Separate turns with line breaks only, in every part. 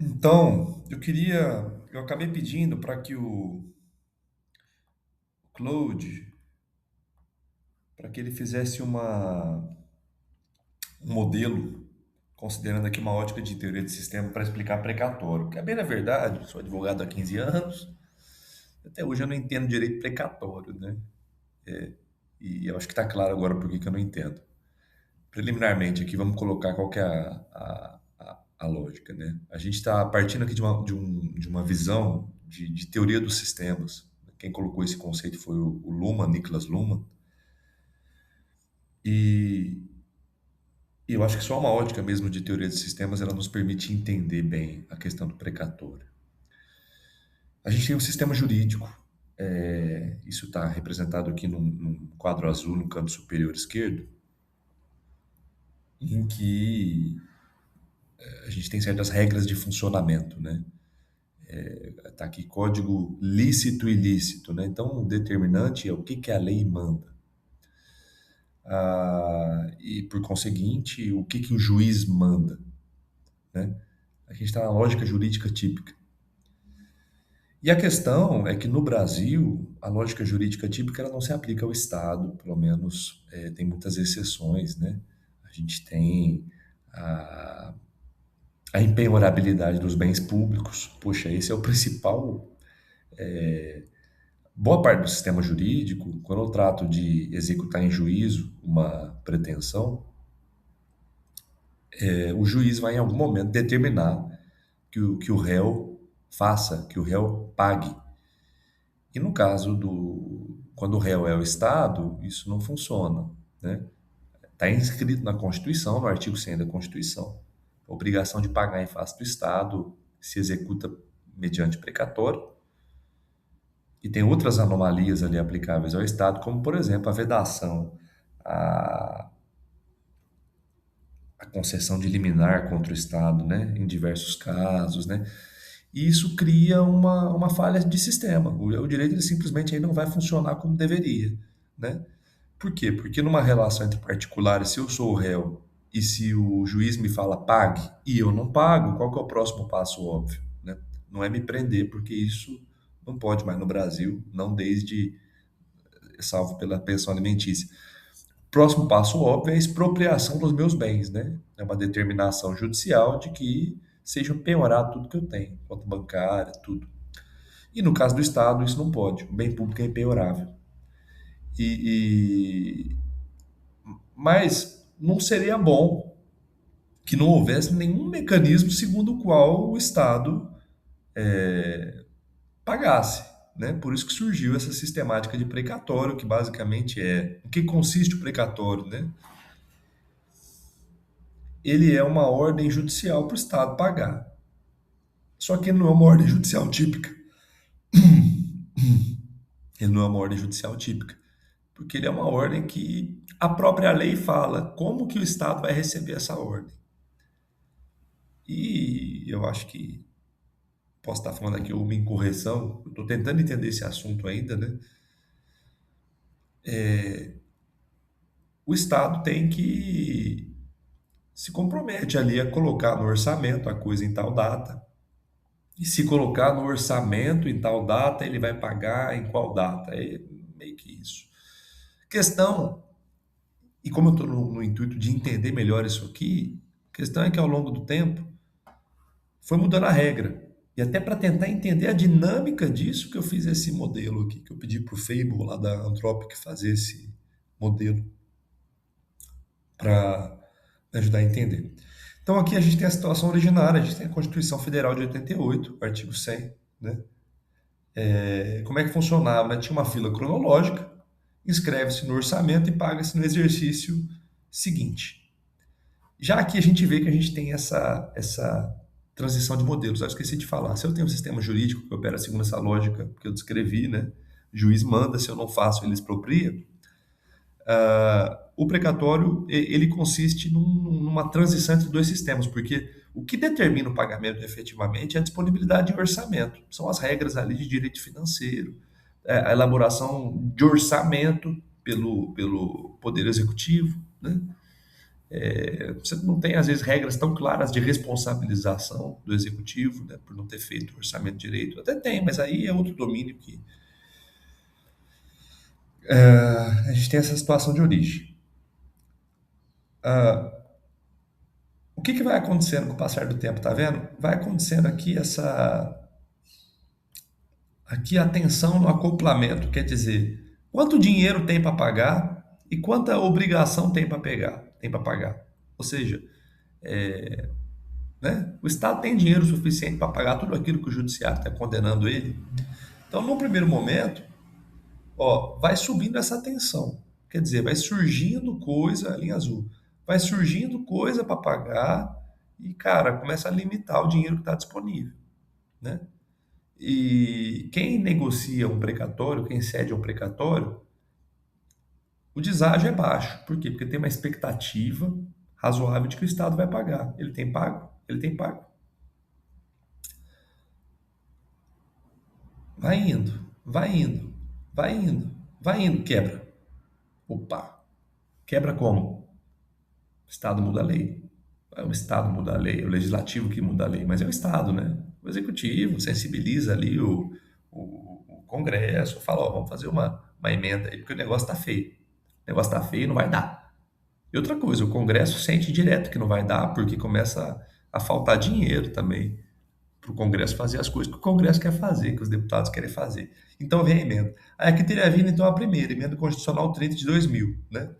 Então, eu acabei pedindo para que o Claude, para que ele fizesse um modelo, considerando aqui uma ótica de teoria de sistema para explicar precatório. Porque, bem na verdade, sou advogado há 15 anos, até hoje eu não entendo direito precatório, né? E eu acho que está claro agora por que que eu não entendo. Preliminarmente aqui, vamos colocar qual que é a lógica, né? A gente está partindo aqui de uma visão de teoria dos sistemas. Quem colocou esse conceito foi o Luhmann, Niklas Luhmann, e, e eu acho que só uma ótica mesmo de teoria de sistemas ela nos permite entender bem a questão do precatório. A gente tem um sistema jurídico, isso está representado aqui num quadro azul no canto superior esquerdo, em que a gente tem certas regras de funcionamento, né? Está aqui código lícito e ilícito, né? Então, o determinante é o que que a lei manda. E, por conseguinte, o que que o juiz manda, né? A gente está na lógica jurídica típica. E a questão é que no Brasil, a lógica jurídica típica ela não se aplica ao Estado, pelo menos tem muitas exceções, né? A gente tem a, a impenhorabilidade dos bens públicos. Poxa, esse é o principal. Boa parte do sistema jurídico, quando eu trato de executar em juízo uma pretensão, o juiz vai em algum momento determinar que o réu faça, que o réu pague. E no caso quando o réu é o Estado, isso não funciona, né? Está inscrito na Constituição, no artigo 100 da Constituição. A obrigação de pagar em face do Estado se executa mediante precatório. E tem outras anomalias ali aplicáveis ao Estado, como, por exemplo, a vedação, a, a concessão de liminar contra o Estado, né, em diversos casos, né, e isso cria uma falha de sistema. O direito ele simplesmente aí não vai funcionar como deveria, né? Por quê? Porque numa relação entre particulares, se eu sou o réu e se o juiz me fala pague e eu não pago, qual que é o próximo passo óbvio, né? Não é me prender, porque isso não pode mais no Brasil, não desde salvo pela pensão alimentícia. Próximo passo óbvio é a expropriação dos meus bens, né? É uma determinação judicial de que seja penhorado tudo que eu tenho, conta bancária, tudo. E no caso do Estado, isso não pode. O bem público é impenhorável. E, mas não seria bom que não houvesse nenhum mecanismo segundo o qual o Estado pagasse, né? Por isso que surgiu essa sistemática de precatório, que basicamente é... Em que consiste o precatório, né? Ele é uma ordem judicial para o Estado pagar. Só que ele não é uma ordem judicial típica. Ele não é uma ordem judicial típica, porque ele é uma ordem que a própria lei fala como que o Estado vai receber essa ordem. E eu acho que posso estar falando aqui uma incorreção, eu estou tentando entender esse assunto ainda, né? O Estado tem que se compromete ali a colocar no orçamento a coisa em tal data. E se colocar no orçamento em tal data, ele vai pagar em qual data? É meio que isso. Questão, e como eu estou no intuito de entender melhor isso aqui, a questão é que ao longo do tempo foi mudando a regra. E até para tentar entender a dinâmica disso que eu fiz esse modelo aqui, que eu pedi para o Fable lá da Anthropic fazer esse modelo para me ajudar a entender. Então aqui a gente tem a situação originária, a gente tem a Constituição Federal de 88, artigo 100, né? Como é que funcionava, né? Tinha uma fila cronológica, inscreve-se no orçamento e paga-se no exercício seguinte. Já aqui a gente vê que a gente tem essa transição de modelos. Eu esqueci de falar. Se eu tenho um sistema jurídico que opera segundo essa lógica que eu descrevi, né? O juiz manda, se eu não faço, ele expropria. O precatório ele consiste numa transição entre dois sistemas, porque o que determina o pagamento efetivamente é a disponibilidade de orçamento. São as regras ali de direito financeiro, a elaboração de orçamento pelo Poder Executivo, né? Você não tem, às vezes, regras tão claras de responsabilização do executivo, né, por não ter feito o orçamento direito. Até tem, mas aí é outro domínio que a gente tem essa situação de origem. O que vai acontecendo com o passar do tempo, tá vendo? Vai acontecendo aqui a tensão no acoplamento, quer dizer, quanto dinheiro tem para pagar e quanta obrigação tem para pegar, tem para pagar. Ou seja, né? O Estado tem dinheiro suficiente para pagar tudo aquilo que o judiciário está condenando ele. Então, no primeiro momento, ó, vai subindo essa tensão. Quer dizer, vai surgindo coisa, linha azul, vai surgindo coisa para pagar e, cara, começa a limitar o dinheiro que está disponível, né? E quem negocia um precatório, quem cede um precatório, o deságio é baixo. Por quê? Porque tem uma expectativa razoável de que o Estado vai pagar. Ele tem pago? Ele tem pago. Vai indo, vai indo, vai indo, vai indo, quebra. Opa, quebra como? O Estado muda a lei. É o Estado muda a lei, é o legislativo que muda a lei, mas é o Estado, né? O executivo sensibiliza ali o Congresso, fala, ó, vamos fazer uma emenda aí, porque o negócio tá feio. O negócio tá feio, não vai dar. E outra coisa, o Congresso sente direto que não vai dar, porque começa a faltar dinheiro também para o Congresso fazer as coisas que o Congresso quer fazer, que os deputados querem fazer. Então vem a emenda. Aí aqui teria vindo então a primeira, emenda constitucional 30 de 2000, né?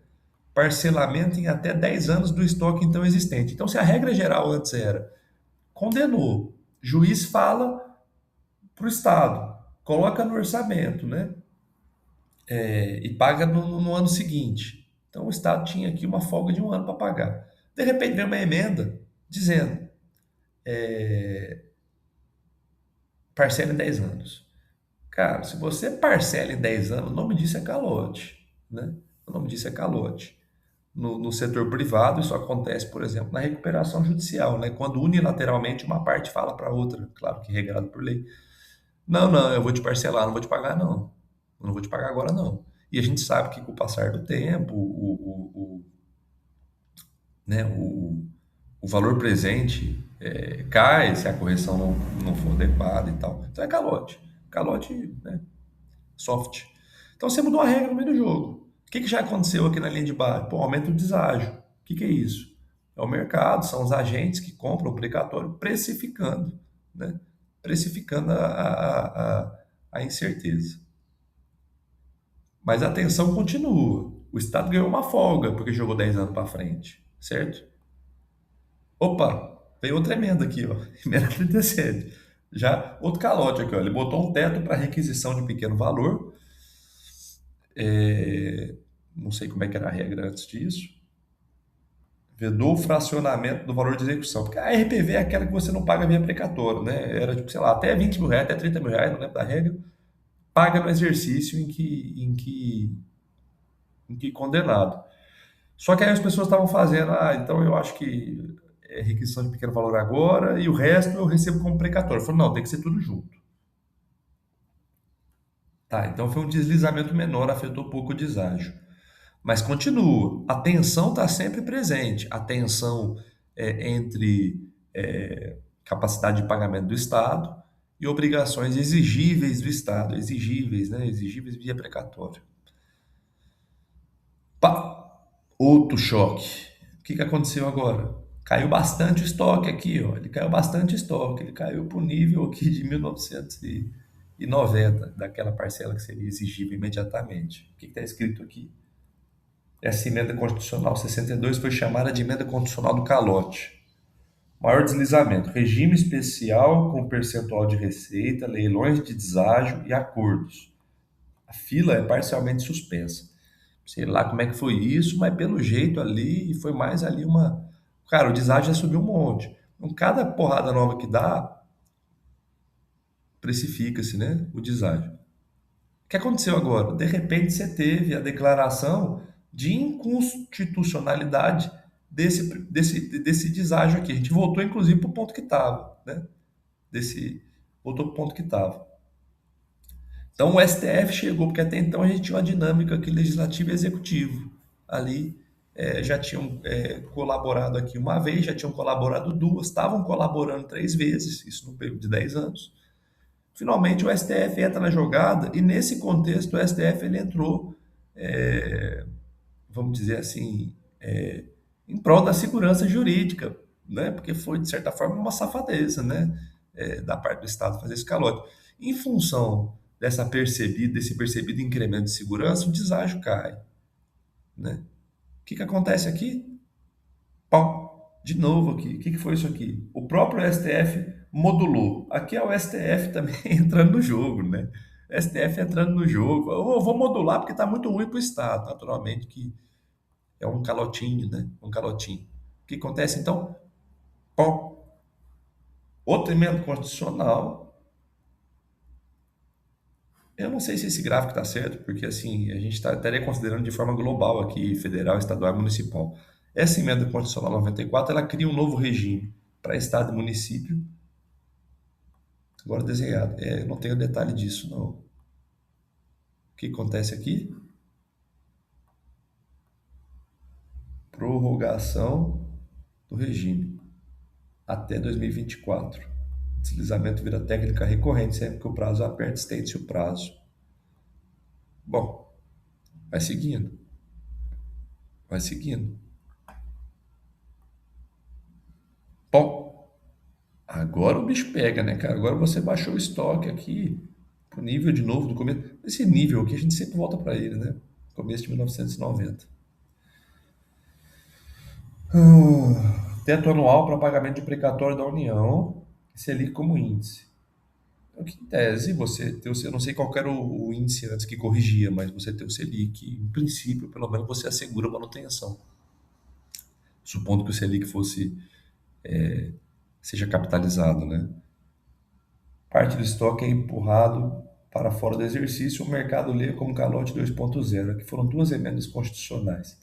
Parcelamento em até 10 anos do estoque então existente. Então se a regra geral antes era condenou, juiz fala para o Estado, coloca no orçamento, né? E paga no ano seguinte. Então o Estado tinha aqui uma folga de um ano para pagar. De repente vem uma emenda dizendo parcela em 10 anos. Cara, se você parcela em 10 anos, o nome disso é calote, né? O nome disso é calote. No setor privado, isso acontece, por exemplo, na recuperação judicial, né? Quando unilateralmente uma parte fala para a outra, claro que regrado por lei. Não, não, eu vou te parcelar, não vou te pagar, não. Eu não vou te pagar agora, não. E a gente sabe que com o passar do tempo, né, o valor presente cai se a correção não for adequada e tal. Então é calote. Calote, né, soft. Então você mudou a regra no meio do jogo. O que já aconteceu aqui na linha de baixo? Pô, aumento do deságio. O que é isso? É o mercado, são os agentes que compram o precatório precificando, né? Precificando a incerteza. Mas a tensão continua. O Estado ganhou uma folga porque jogou 10 anos para frente, certo? Opa, veio outra emenda aqui, ó. Emenda 37. Já outro calote aqui, ó. Ele botou um teto para requisição de pequeno valor. Não sei como é que era a regra antes disso. Vedou o fracionamento do valor de execução. Porque a RPV é aquela que você não paga via precatório, né? Era tipo, sei lá, até 20 mil reais, até 30 mil reais, não lembro da regra. Paga no exercício em que condenado. Só que aí as pessoas estavam fazendo, então eu acho que é requisição de pequeno valor agora e o resto eu recebo como precatório. Eu falei, não, tem que ser tudo junto. Tá, então foi um deslizamento menor, afetou pouco o deságio. Mas continua, a tensão está sempre presente. A tensão entre capacidade de pagamento do Estado e obrigações exigíveis do Estado, exigíveis, né? Exigíveis via precatório. Pá! Outro choque. O que aconteceu agora? Caiu bastante o estoque aqui, ó. Ele caiu bastante o estoque. Ele caiu para o nível aqui de 1990, daquela parcela que seria exigível imediatamente. O que está escrito aqui? Essa emenda constitucional 62 foi chamada de emenda constitucional do calote. Maior deslizamento: regime especial com percentual de receita, leilões de deságio e acordos. A fila é parcialmente suspensa. Sei lá como é que foi isso, mas pelo jeito ali, foi mais ali uma. Cara, o deságio já subiu um monte. Então, cada porrada nova que dá, precifica-se, né? O deságio. O que aconteceu agora? De repente você teve a declaração de inconstitucionalidade desse deságio aqui. A gente voltou, inclusive, para o ponto que estava, né? Voltou para o ponto que estava. Então o STF chegou, porque até então a gente tinha uma dinâmica aqui legislativo e executivo ali. já tinham colaborado aqui uma vez, já tinham colaborado duas, estavam colaborando 3 vezes, isso no período de 10 anos. Finalmente o STF entra na jogada e nesse contexto o STF ele entrou, vamos dizer assim, em prol da segurança jurídica, né? Porque foi de certa forma uma safadeza, né? Da parte do Estado fazer esse calote. Em função desse percebido incremento de segurança, o deságio cai, né? O que que acontece aqui? Pau, de novo aqui. O que que foi isso aqui? O próprio STF modulou. Aqui é o STF também entrando no jogo, né? STF entrando no jogo. Eu vou modular porque está muito ruim para o Estado. Naturalmente que é um calotinho, né? Um calotinho. O que acontece então? Pau, outra emenda constitucional. Eu não sei se esse gráfico está certo, porque assim, a gente estaria considerando de forma global aqui, federal, estadual e municipal. Essa emenda constitucional 94, ela cria um novo regime para Estado e município, agora desenhado. Não tenho detalhe disso, não. O que acontece aqui? Prorrogação do regime até 2024. Deslizamento vira técnica recorrente sempre que o prazo aperta, estende-se o prazo. Bom, vai seguindo, vai seguindo. Bom, agora o bicho pega, né, cara? Agora você baixou o estoque aqui pro nível de novo do começo. Esse nível aqui a gente sempre volta para ele, né? Começo de 1990. Teto anual para pagamento de precatório da União, Selic como índice. Então, que em tese, você ter eu não sei qual era o índice antes que corrigia, mas você ter o Selic, em princípio, pelo menos você assegura a manutenção. Supondo que o Selic seja capitalizado, né? Parte do estoque é empurrado para fora do exercício, o mercado lê como calote 2.0. Aqui foram duas emendas constitucionais.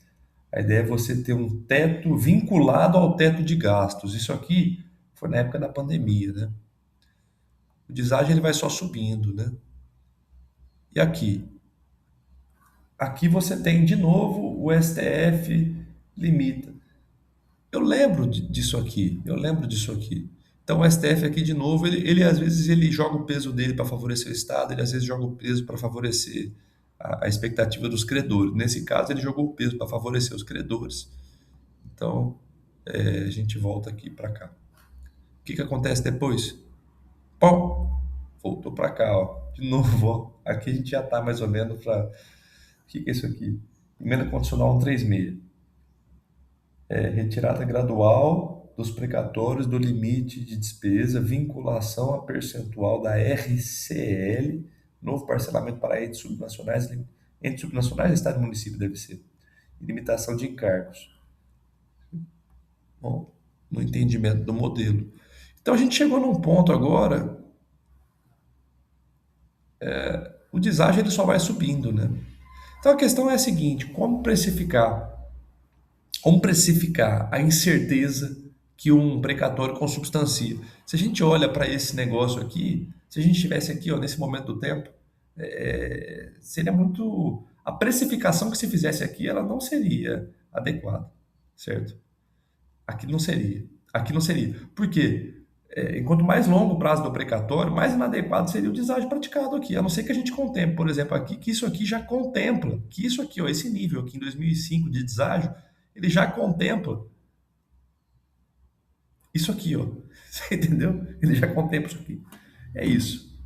A ideia é você ter um teto vinculado ao teto de gastos. Isso aqui foi na época da pandemia, né? O deságio ele vai só subindo, né? E aqui? Aqui você tem de novo o STF limita. Eu lembro disso aqui, eu lembro disso aqui. Então o STF aqui de novo, ele às vezes ele joga o peso dele para favorecer o Estado, ele às vezes joga o peso para favorecer a expectativa dos credores. Nesse caso, ele jogou o peso para favorecer os credores. Então, a gente volta aqui para cá. O que que acontece depois? Pum, voltou para cá, ó. De novo, ó. Aqui a gente já está mais ou menos para. O que que é isso aqui? Emenda condicional 136. Retirada gradual dos precatórios do limite de despesa, vinculação a percentual da RCL, novo parcelamento para entes subnacionais, Estado e município deve ser, e limitação de encargos. Bom, no entendimento do modelo. Então a gente chegou num ponto agora, o deságio ele só vai subindo, né? Então a questão é a seguinte, como precificar a incerteza que um precatório consubstancia? Se a gente olha para esse negócio aqui, se a gente estivesse aqui ó, nesse momento do tempo, seria muito. A precificação que se fizesse aqui, ela não seria adequada, certo? Aqui não seria. Aqui não seria. Por quê? Enquanto mais longo o prazo do precatório, mais inadequado seria o deságio praticado aqui. A não ser que a gente contemple, por exemplo, aqui, que isso aqui já contempla, que isso aqui, ó, esse nível aqui em 2005 de deságio, ele já contempla isso aqui, ó. Você entendeu? Ele já contempla isso aqui. É isso.